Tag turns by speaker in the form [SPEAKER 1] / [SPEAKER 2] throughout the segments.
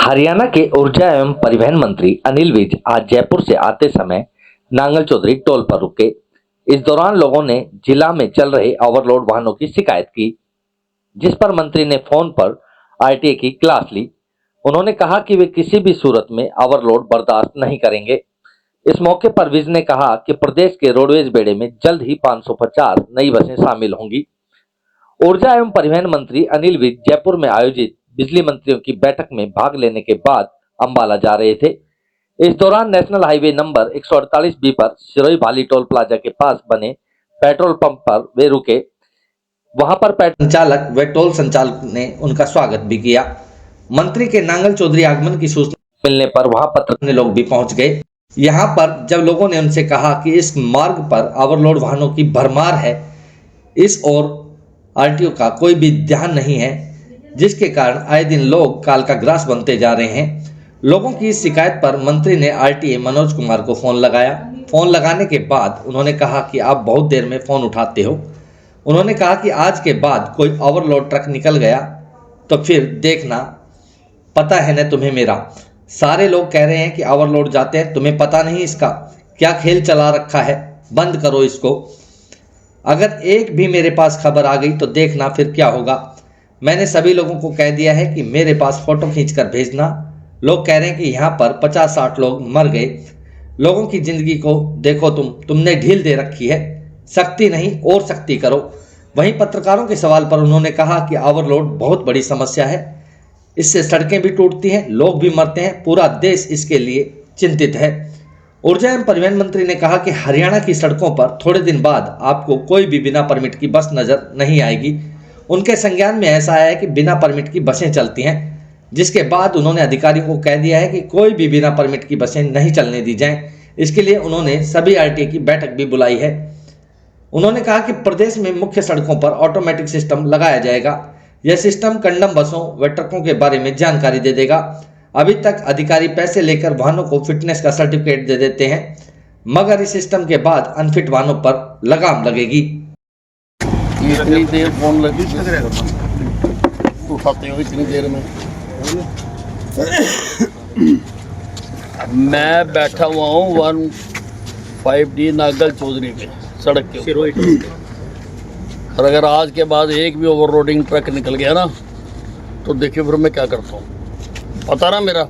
[SPEAKER 1] हरियाणा के ऊर्जा एवं परिवहन मंत्री अनिल विज आज जयपुर से आते समय नांगल चौधरी टोल पर रुके। इस दौरान लोगों ने जिला में चल रहे ओवरलोड वाहनों की शिकायत की, जिस पर मंत्री ने फोन पर आरटीए की क्लास ली। उन्होंने कहा कि वे किसी भी सूरत में ओवरलोड बर्दाश्त नहीं करेंगे। इस मौके पर विज ने कहा कि प्रदेश के रोडवेज बेड़े में जल्द ही 550 नई बसें शामिल होंगी। ऊर्जा एवं परिवहन मंत्री अनिल विज जयपुर में आयोजित बिजली मंत्रियों की बैठक में भाग लेने के बाद अंबाला जा रहे थे। इस दौरान नेशनल हाईवे नंबर 148B पर सिरोही भाली टोल प्लाजा के पास बने पेट्रोल पंप पर वे रुके। वहां पर पेट्रोल संचालक व टोल संचालक ने उनका स्वागत भी किया। मंत्री के नांगल चौधरी आगमन की सूचना मिलने पर वहां पत्रकार लोग भी पहुंच गए। यहां पर जब लोगों ने उनसे कहा कि इस मार्ग पर ओवरलोड वाहनों की भरमार है, इस ओर आरटीओ का कोई भी ध्यान नहीं है, जिसके कारण आए दिन लोग काल का ग्रास बनते जा रहे हैं। लोगों की इस शिकायत पर मंत्री ने आरटीए मनोज कुमार को फोन लगाया। फोन लगाने के बाद उन्होंने कहा कि आप बहुत देर में फोन उठाते हो। उन्होंने कहा कि आज के बाद कोई ओवरलोड ट्रक निकल गया तो फिर देखना, पता है न तुम्हें मेरा। सारे लोग कह रहे हैं कि ओवरलोड जाते हैं, तुम्हें पता नहीं इसका क्या खेल चला रखा है, बंद करो इसको। अगर एक भी मेरे पास खबर आ गई तो देखना फिर क्या होगा। मैंने सभी लोगों को कह दिया है कि मेरे पास फोटो खींचकर भेजना। लोग कह रहे हैं कि यहाँ पर 50-60 लोग मर गए। लोगों की जिंदगी को देखो, तुमने ढील दे रखी है। सख्ती नहीं और सख्ती करो। वहीं पत्रकारों के सवाल पर उन्होंने कहा कि ओवरलोड बहुत बड़ी समस्या है, इससे सड़कें भी टूटती हैं, लोग भी मरते हैं, पूरा देश इसके लिए चिंतित है। ऊर्जा एवं परिवहन मंत्री ने कहा कि हरियाणा की सड़कों पर थोड़े दिन बाद आपको कोई भी बिना परमिट की बस नजर नहीं आएगी। उनके संज्ञान में ऐसा आया है कि बिना परमिट की बसें चलती हैं, जिसके बाद उन्होंने अधिकारियों को कह दिया है कि कोई भी बिना परमिट की बसें नहीं चलने दी जाएं। इसके लिए उन्होंने सभी आरटीए की बैठक भी बुलाई है। उन्होंने कहा कि प्रदेश में मुख्य सड़कों पर ऑटोमेटिक सिस्टम लगाया जाएगा। यह सिस्टम कंडम बसों व ट्रकों के बारे में जानकारी दे देगा। अभी तक अधिकारी पैसे लेकर वाहनों को फिटनेस का सर्टिफिकेट दे देते हैं, मगर इस सिस्टम के बाद अनफिट वाहनों पर लगाम लगेगी।
[SPEAKER 2] इतनी देर फोन लगी उठाते हो इतनी देर में। मैं बैठा हुआ हूँ 15D नांगल चौधरी पे सड़क के ऊपर, और अगर आज के बाद एक भी ओवरलोडिंग ट्रक निकल गया ना तो देखिए फिर मैं क्या करता हूँ, पता ना मेरा।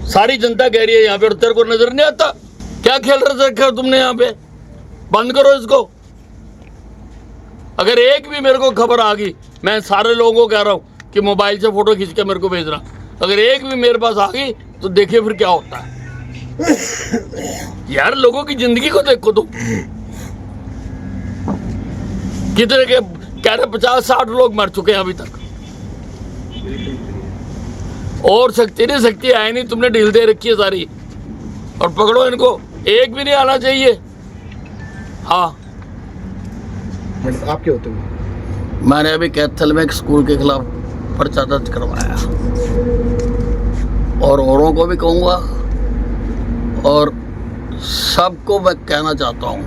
[SPEAKER 2] सारी जनता कह रही है यहाँ पे, और तेरे को नजर नहीं आता क्या खेल रहे थे तुमने यहाँ पे? बंद करो इसको। अगर एक भी मेरे को खबर आ गई, मैं सारे लोगों को कह रहा हूँ कि मोबाइल से फोटो खींच के मेरे को भेजना, अगर एक भी मेरे पास आ गई तो देखिए फिर क्या होता है। यार लोगों की जिंदगी को देखो तुम। कितने के कह रहे 50-60 लोग मर चुके हैं अभी तक, और शक्ति नहीं, शक्ति है नहीं, तुमने ढील दे रखी है सारी। और पकड़ो इनको, एक भी नहीं आना चाहिए। हाँ,
[SPEAKER 3] आप क्या होते हो?
[SPEAKER 2] मैंने अभी कैथल में एक स्कूल के खिलाफ पर्चा दर्ज करवाया, और औरों को भी कहूँगा, और सबको मैं कहना चाहता हूँ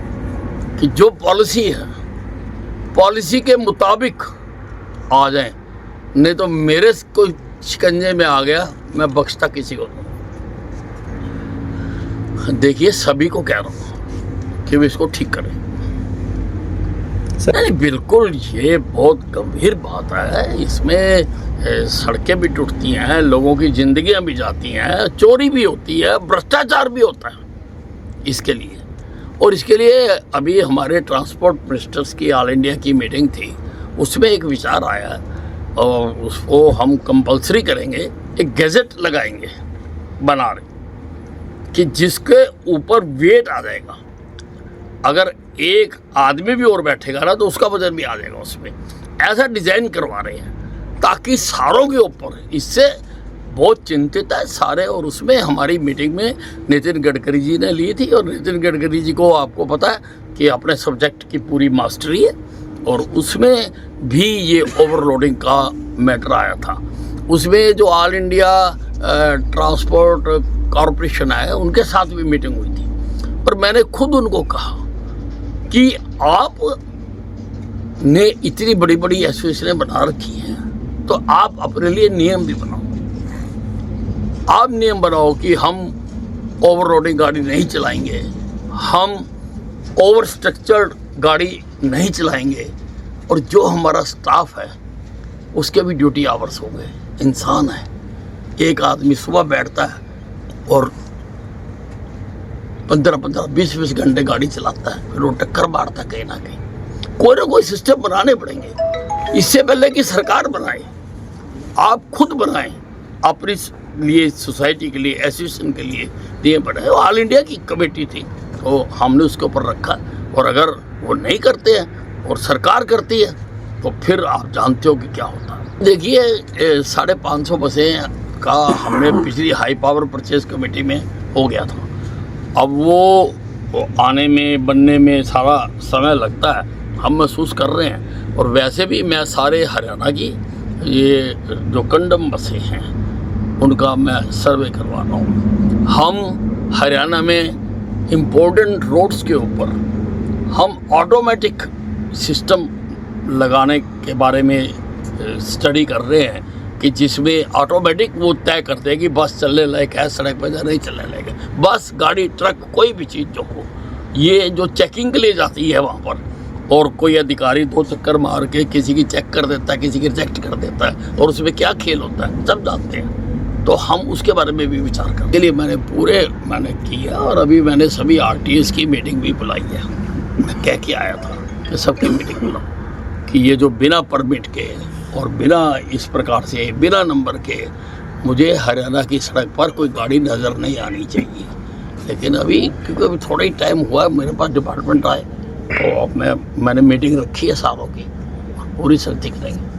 [SPEAKER 2] कि जो पॉलिसी है, पॉलिसी के मुताबिक आ जाए, नहीं तो मेरे कोई शिकंजे में आ गया मैं बख्शता किसी को नहीं। देखिए सभी को कह रहा हूँ कि वे इसको ठीक करें। नहीं, बिल्कुल ये बहुत गंभीर बात है। इसमें सड़कें भी टूटती हैं, लोगों की जिंदगियां भी जाती हैं, चोरी भी होती है, भ्रष्टाचार भी होता है इसके लिए। और इसके लिए अभी हमारे ट्रांसपोर्ट मिनिस्टर्स की ऑल इंडिया की मीटिंग थी, उसमें एक विचार आया और उसको हम कंपलसरी करेंगे, एक गैजेट लगाएंगे बना रहे कि जिसके ऊपर वेट आ जाएगा। अगर एक आदमी भी और बैठेगा ना तो उसका वजन भी आ जाएगा उसमें। ऐसा डिज़ाइन करवा रहे हैं ताकि सारों के ऊपर, इससे बहुत चिंतित है सारे। और उसमें हमारी मीटिंग में नितिन गडकरी जी ने ली थी, और नितिन गडकरी जी को आपको पता है कि अपने सब्जेक्ट की पूरी मास्टरी है, और उसमें भी ये ओवरलोडिंग का मैटर आया था। उसमें जो ऑल इंडिया ट्रांसपोर्ट कॉरपोरेशन है उनके साथ भी मीटिंग हुई थी, और मैंने खुद उनको कहा कि आप ने इतनी बड़ी बड़ी एसोसिएशनें बना रखी हैं तो आप अपने लिए नियम भी बनाओ। आप नियम बनाओ कि हम ओवरलोडिंग गाड़ी नहीं चलाएंगे, हम ओवर स्ट्रक्चर्ड गाड़ी नहीं चलाएंगे, और जो हमारा स्टाफ है उसके भी ड्यूटी आवर्स होंगे। इंसान है, एक आदमी सुबह बैठता है और 15-15, 20-20 घंटे गाड़ी चलाता है, फिर वो टक्कर मारता है कहीं ना कहीं। कोई ना कोई सिस्टम बनाने पड़ेंगे। इससे पहले कि सरकार बनाए, आप खुद बनाएं, अपने लिए, सोसाइटी के लिए, एसोसिएशन के लिए दिए बनाए। ऑल इंडिया की कमेटी थी तो हमने उसके ऊपर रखा, और अगर वो नहीं करते हैं और सरकार करती है तो फिर आप जानते हो कि क्या होता है। देखिए 550 बसें का हमने पिछली हाई पावर परचेज कमेटी में हो गया था। अब वो आने में, बनने में सारा समय लगता है, हम महसूस कर रहे हैं। और वैसे भी मैं सारे हरियाणा की ये जो कंडम बसें हैं उनका मैं सर्वे करवा रहा हूँ। हम हरियाणा में इम्पोर्टेंट रोड्स के ऊपर हम ऑटोमेटिक सिस्टम लगाने के बारे में स्टडी कर रहे हैं कि जिसमें ऑटोमेटिक वो तय करते हैं कि बस चलने लायक है सड़क पर या नहीं चलने लायक है। बस, गाड़ी, ट्रक, कोई भी चीज़ जो हो, ये जो चेकिंग के लिए जाती है वहाँ पर, और कोई अधिकारी 2 चक्कर मार के किसी की चेक कर देता है, किसी की रिजेक्ट कर देता है, और उसमें क्या खेल होता है सब जानते हैं। तो हम उसके बारे में भी विचार करने के लिए मैंने किया, और अभी मैंने सभी आरटीएस की मीटिंग भी बुलाई है। मैं कह के आया था कि सबकी मीटिंग बुलाओ कि ये जो बिना परमिट के और बिना इस प्रकार से बिना नंबर के, मुझे हरियाणा की सड़क पर कोई गाड़ी नज़र नहीं आनी चाहिए। लेकिन अभी क्योंकि अभी थोड़ा ही टाइम हुआ है मेरे पास, डिपार्टमेंट आए, तो अब मैंने मीटिंग रखी है सारों की, पूरी सख्ती करेंगे।